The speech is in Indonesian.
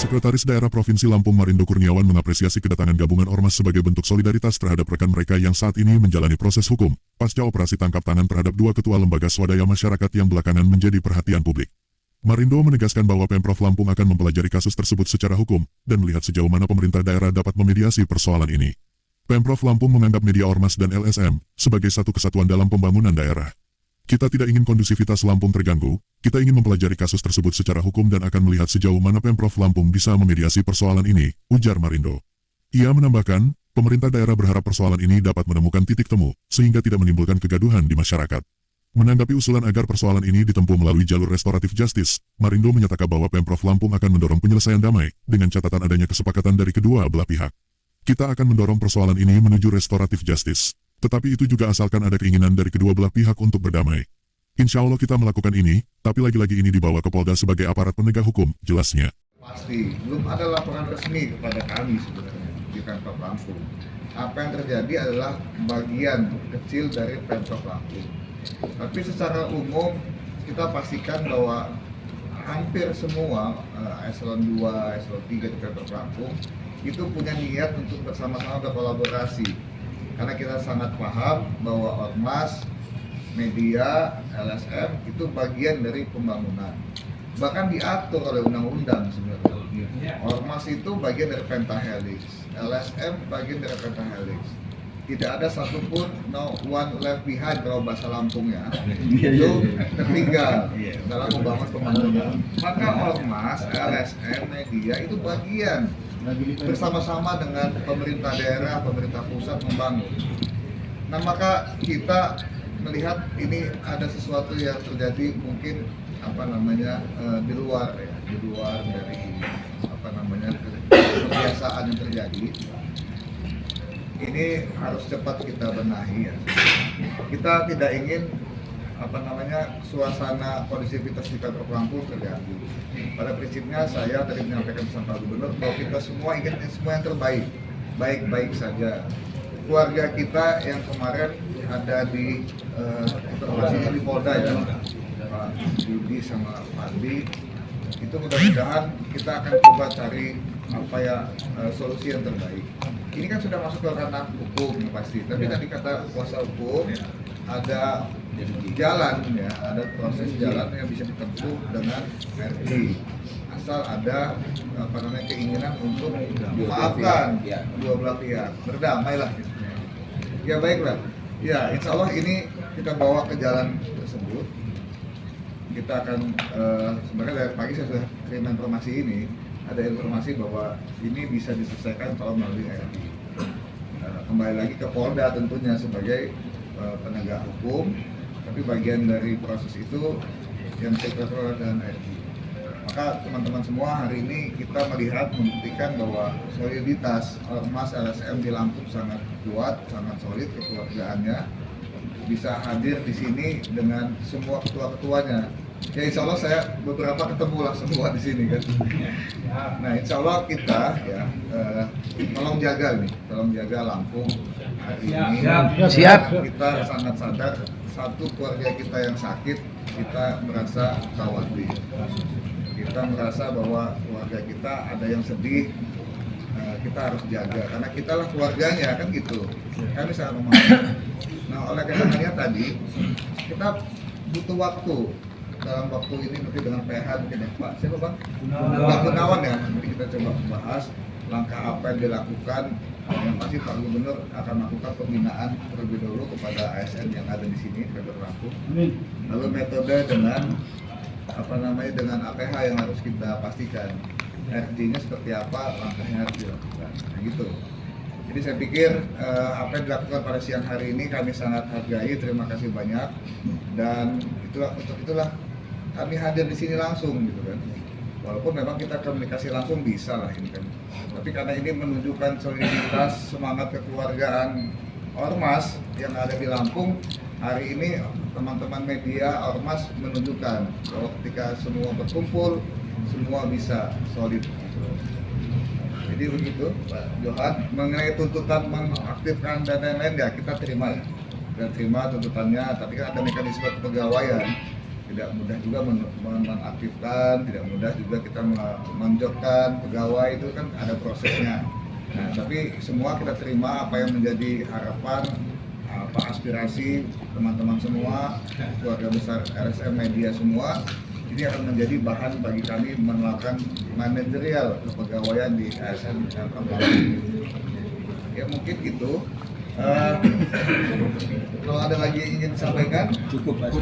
Sekretaris Daerah Provinsi Lampung Marindo Kurniawan mengapresiasi kedatangan gabungan Ormas sebagai bentuk solidaritas terhadap rekan mereka yang saat ini menjalani proses hukum, pasca operasi tangkap tangan terhadap dua ketua lembaga swadaya masyarakat yang belakangan menjadi perhatian publik. Marindo menegaskan bahwa Pemprov Lampung akan mempelajari kasus tersebut secara hukum, dan melihat sejauh mana pemerintah daerah dapat memediasi persoalan ini. Pemprov Lampung menganggap media Ormas dan LSM sebagai satu kesatuan dalam pembangunan daerah. Kita tidak ingin kondusivitas Lampung terganggu, kita ingin mempelajari kasus tersebut secara hukum dan akan melihat sejauh mana Pemprov Lampung bisa memediasi persoalan ini, ujar Marindo. Ia menambahkan, pemerintah daerah berharap persoalan ini dapat menemukan titik temu, sehingga tidak menimbulkan kegaduhan di masyarakat. Menanggapi usulan agar persoalan ini ditempuh melalui jalur restoratif justice, Marindo menyatakan bahwa Pemprov Lampung akan mendorong penyelesaian damai, dengan catatan adanya kesepakatan dari kedua belah pihak. Kita akan mendorong persoalan ini menuju restoratif justice. Tetapi itu juga asalkan ada keinginan dari kedua belah pihak untuk berdamai. Insya Allah kita melakukan ini, tapi lagi-lagi ini dibawa ke Polda sebagai aparat penegak hukum, jelasnya. Pasti, belum ada laporan resmi kepada kami sebenarnya di Pemprov Lampung. Apa yang terjadi adalah bagian kecil dari Pemprov Lampung. Tapi secara umum, kita pastikan bahwa hampir semua eselon 2, eselon 3 di Pemprov Lampung itu punya niat untuk bersama-sama berkolaborasi. Karena kita sangat paham bahwa Ormas, media, LSM itu bagian dari pembangunan. Bahkan diatur oleh undang-undang sebenarnya. Ormas itu bagian dari pentahelix, LSM bagian dari pentahelix. Tidak ada satupun, no one left behind kalau bahasa Lampungnya, itu tertinggal dalam membangun pembangunan. Maka Ormas, LSM, media itu bagian bersama-sama dengan pemerintah daerah, pemerintah pusat membangun. Nah, maka kita melihat ini ada sesuatu yang terjadi mungkin di luar dari kebiasaan yang terjadi. Ini harus cepat kita benahi ya. Kita tidak ingin suasana kondisivitas di Pemprov Lampung terganggu. Pada prinsipnya saya tadi menyampaikan pesan Pak Gubernur bahwa kita semua ingin semua yang terbaik, baik-baik saja. Keluarga kita yang kemarin ada di informasinya di Polda ya, Pak Yudi sama Pak Andi, itu mudah-mudahan kita akan coba cari solusi yang terbaik. Ini kan sudah masuk ke ranah hukum pasti, tapi tadi kata kuasa hukum ada jalan ya, ada proses jalan yang bisa ditempuh dengan RT, asal ada keinginan untuk memaafkan dua belah pihak, berdamai lah. Ya baiklah, ya insya Allah ini kita bawa ke jalan tersebut. Kita akan sebenarnya dari pagi saya sudah terima informasi ini, ada informasi bahwa ini bisa diselesaikan kalau melalui RT. Kembali lagi ke Polda tentunya sebagai penegak hukum, tapi bagian dari proses itu yang diatur dengan RT. Maka teman-teman semua hari ini kita melihat membuktikan bahwa soliditas Ormas LSM di Lampung sangat kuat, sangat solid kekeluargaannya, bisa hadir di sini dengan semua ketua-ketuanya. Ya insya Allah saya beberapa ketemu lah semua di sini kan. Nah insya Allah kita ya tolong jaga Lampung hari ini. Siap. Kita sangat sadar satu keluarga kita yang sakit kita merasa khawatir. Kita merasa bahwa keluarga kita ada yang sedih, kita harus jaga karena kita lah keluarganya kan gitu. Kami sangat memahami. Nah oleh karenanya tadi kita butuh waktu. Dalam waktu ini mungkin dengan PH mungkin ya Pak, siapa Bang? Pak Gunawan ya, nanti kita coba bahas langkah apa yang dilakukan. Yang pasti Pak Gubernur akan melakukan pembinaan terlebih dahulu kepada ASN yang ada di sini, Pemprov Lampung. Lalu metode dengan dengan APH yang harus kita pastikan, RD-nya seperti apa, langkahnya harus dilakukan. Nah gitu. Jadi saya pikir apa yang dilakukan pada siang hari ini kami sangat hargai, terima kasih banyak. Dan untuk itulah kami hadir di sini langsung gitu kan. Walaupun memang kita komunikasi langsung bisa lah ini kan. Tapi karena ini menunjukkan soliditas, semangat kekeluargaan Ormas yang ada di Lampung, hari ini teman-teman media Ormas menunjukkan bahwa ketika semua berkumpul, semua bisa solid. Jadi begitu Pak Johan, mengenai tuntutan mengaktifkan dan lain-lain ya kita terima ya. Dan terima tuntutannya, tapi kan ada mekanisme kepegawaian tidak mudah juga menonaktifkan, tidak mudah juga kita menonjolkan pegawai, itu kan ada prosesnya. Nah, tapi semua kita terima apa yang menjadi harapan, apa aspirasi teman-teman semua, keluarga besar RSM Media semua. Ini akan menjadi bahan bagi kami melakukan manajerial kepegawaian di ASN Pramuka. Ya mungkin gitu. Kalau ada lagi yang ingin disampaikan, Cukup, Pak.